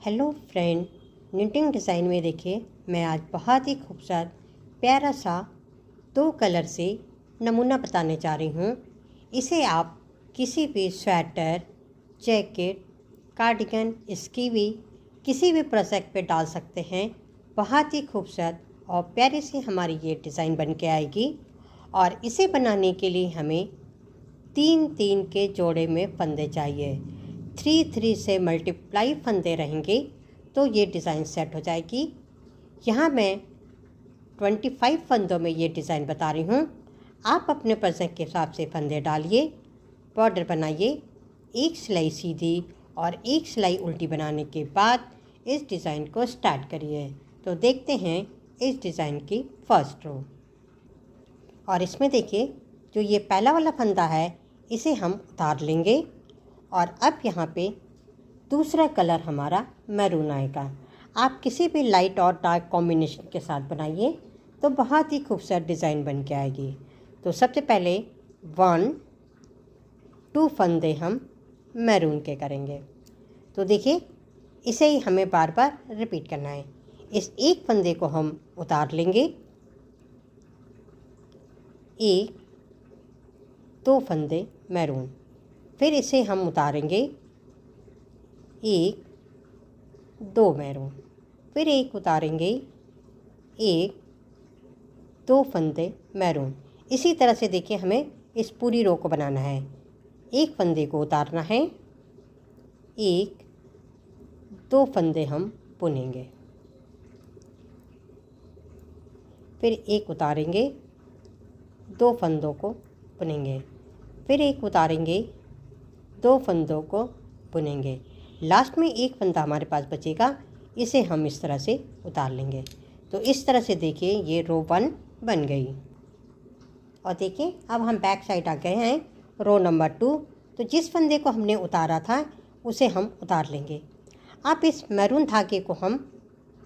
Hello friend, knitting design में देखिए मैं आज बहुत ही खूबसूरत प्यारा सा 2 कलर से नमूना बताने जा रही हूँ। इसे आप किसी भी स्वेटर, जैकेट, कार्डिगन, स्कीवी किसी भी प्रोजेक्ट पे डाल सकते हैं। बहुत ही खूबसूरत और प्यारी सी हमारी ये डिज़ाइन बन के आएगी। और इसे बनाने के लिए हमें 3-3 के जोड़े में फंदे चाहिए। 3-3 से मल्टीप्लाई फंदे रहेंगे तो ये डिज़ाइन सेट हो जाएगी। यहाँ मैं 25 फंदों में ये डिज़ाइन बता रही हूँ। आप अपने प्रोजेक्ट के हिसाब से फंदे डालिए, बॉर्डर बनाइए। एक सिलाई सीधी और एक सिलाई उल्टी बनाने के बाद इस डिज़ाइन को स्टार्ट करिए। तो देखते हैं इस डिज़ाइन की फर्स्ट रो। और इसमें देखिए जो ये पहला वाला फंदा है इसे हम उतार लेंगे और अब यहाँ पे दूसरा कलर हमारा मैरून आएगा। आप किसी भी लाइट और डार्क कॉम्बिनेशन के साथ बनाइए तो बहुत ही खूबसूरत डिज़ाइन बन के आएगी। तो सबसे पहले 1-2 फंदे हम मैरून के करेंगे। तो देखिए इसे ही हमें बार बार रिपीट करना है। इस एक फंदे को हम उतार लेंगे, 1-2 फंदे मैरून, फिर इसे हम उतारेंगे 1-2 मैरून, फिर एक उतारेंगे 1-2 फंदे मैरून। इसी तरह से देखिए हमें इस पूरी रो को बनाना है। एक फंदे को उतारना है, 1-2 फंदे हम बुनेंगे, फिर एक उतारेंगे, 2 फंदों को बुनेंगे, फिर एक उतारेंगे, 2 फंदों को बुनेंगे। लास्ट में एक फंदा हमारे पास बचेगा, इसे हम इस तरह से उतार लेंगे। तो इस तरह से देखिए ये रो 1 बन गई। और देखिए अब हम बैक साइड आ गए हैं रो नंबर 2। तो जिस फंदे को हमने उतारा था उसे हम उतार लेंगे। अब इस मैरून धागे को हम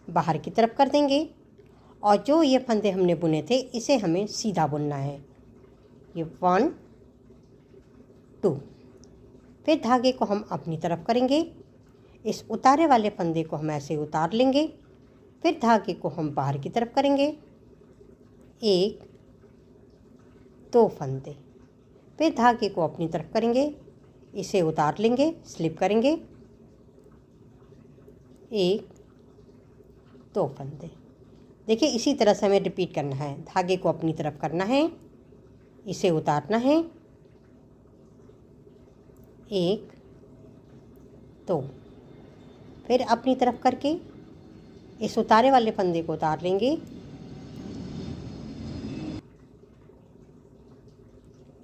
बाहर की तरफ कर देंगे और जो ये फंदे हमने बुने थे इसे हमें सीधा बुनना है। ये 1-2, फिर धागे को हम अपनी तरफ करेंगे। इस उतारे वाले फंदे को हम ऐसे उतार लेंगे, फिर धागे को हम बाहर की तरफ करेंगे, 1-2 फंदे, फिर धागे को अपनी तरफ करेंगे, इसे उतार लेंगे, स्लिप करेंगे, 1-2 फंदे। देखिए इसी तरह से हमें रिपीट करना है। धागे को अपनी तरफ करना है, इसे उतारना है, 1-2, फिर अपनी तरफ करके इस उतारे वाले फंदे को उतार लेंगे,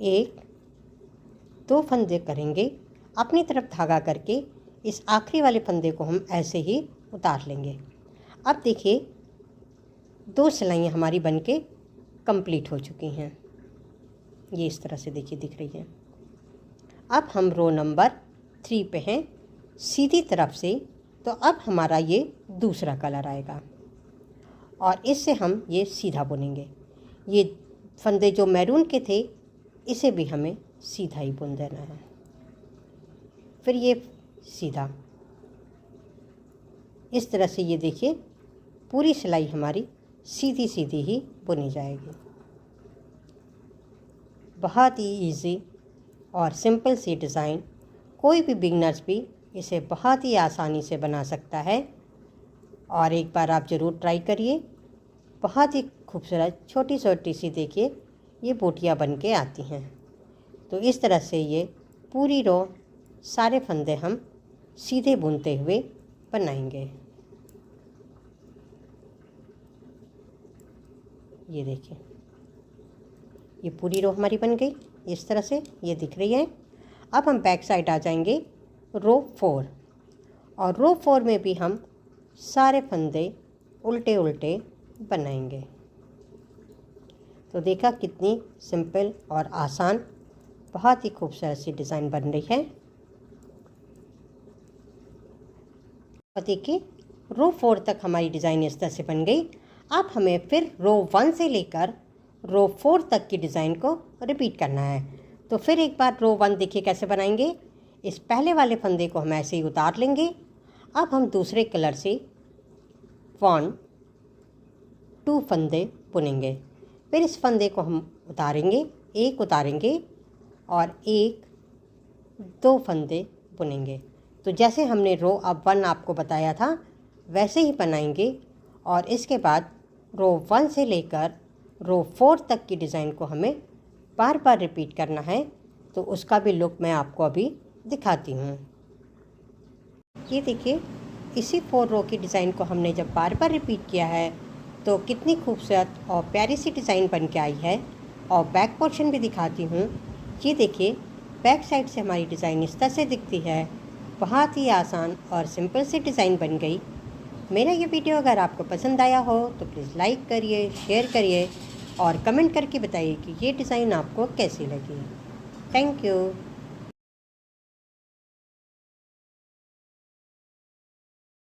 1-2 फंदे करेंगे, अपनी तरफ धागा करके इस आखिरी वाले फंदे को हम ऐसे ही उतार लेंगे। अब देखिए 2 सिलाइयाँ हमारी बनके कंप्लीट हो चुकी हैं। ये इस तरह से देखिए दिख रही है। अब हम रो नंबर 3 पे हैं सीधी तरफ से। तो अब हमारा ये दूसरा कलर आएगा और इससे हम ये सीधा बुनेंगे। ये फंदे जो मैरून के थे इसे भी हमें सीधा ही बुन देना है, फिर ये सीधा। इस तरह से ये देखिए पूरी सिलाई हमारी सीधी सीधी ही बुनी जाएगी। बहुत ही इजी और सिंपल सी डिज़ाइन, कोई भी बिगनर्स भी इसे बहुत ही आसानी से बना सकता है। और एक बार आप ज़रूर ट्राई करिए। बहुत ही खूबसूरत छोटी छोटी सी देखिए ये बूटियाँ बन के आती हैं। तो इस तरह से ये पूरी रो सारे फंदे हम सीधे बुनते हुए बनाएंगे। ये देखिए ये पूरी रो हमारी बन गई। इस तरह से ये दिख रही है। अब हम बैक साइड आ जाएंगे रो 4 और रो 4 में भी हम सारे फंदे उल्टे उल्टे बनाएंगे। तो देखा कितनी सिंपल और आसान बहुत ही खूबसूरत सी डिज़ाइन बन रही है। और देखिए रो 4 तक हमारी डिज़ाइन इस तरह से बन गई। अब हमें फिर रो 1 से लेकर रो 4 तक की डिज़ाइन को रिपीट करना है। तो फिर एक बार रो 1 देखिए कैसे बनाएंगे। इस पहले वाले फंदे को हम ऐसे ही उतार लेंगे, अब हम दूसरे कलर से 2 फंदे बुनेंगे। फिर इस फंदे को हम उतारेंगे, एक उतारेंगे और 2 फंदे बुनेंगे। तो जैसे हमने रो अब 1 आपको बताया था वैसे ही बनाएंगे और इसके बाद रो 1 से लेकर रो 4 तक की डिज़ाइन को हमें बार बार रिपीट करना है। तो उसका भी लुक मैं आपको अभी दिखाती हूँ। ये देखिए, इसी 4 रो की डिज़ाइन को हमने जब बार बार रिपीट किया है तो कितनी खूबसूरत और प्यारी सी डिज़ाइन बन के आई है। और बैक पोर्शन भी दिखाती हूँ। ये देखिए, बैक साइड से हमारी डिज़ाइन इस तरह से दिखती है। बहुत ही आसान और सिंपल सी डिज़ाइन बन गई। मेरा ये वीडियो अगर आपको पसंद आया हो तो प्लीज़ लाइक करिए, शेयर करिए और कमेंट करके बताइए कि ये डिज़ाइन आपको कैसी लगी। Thank you.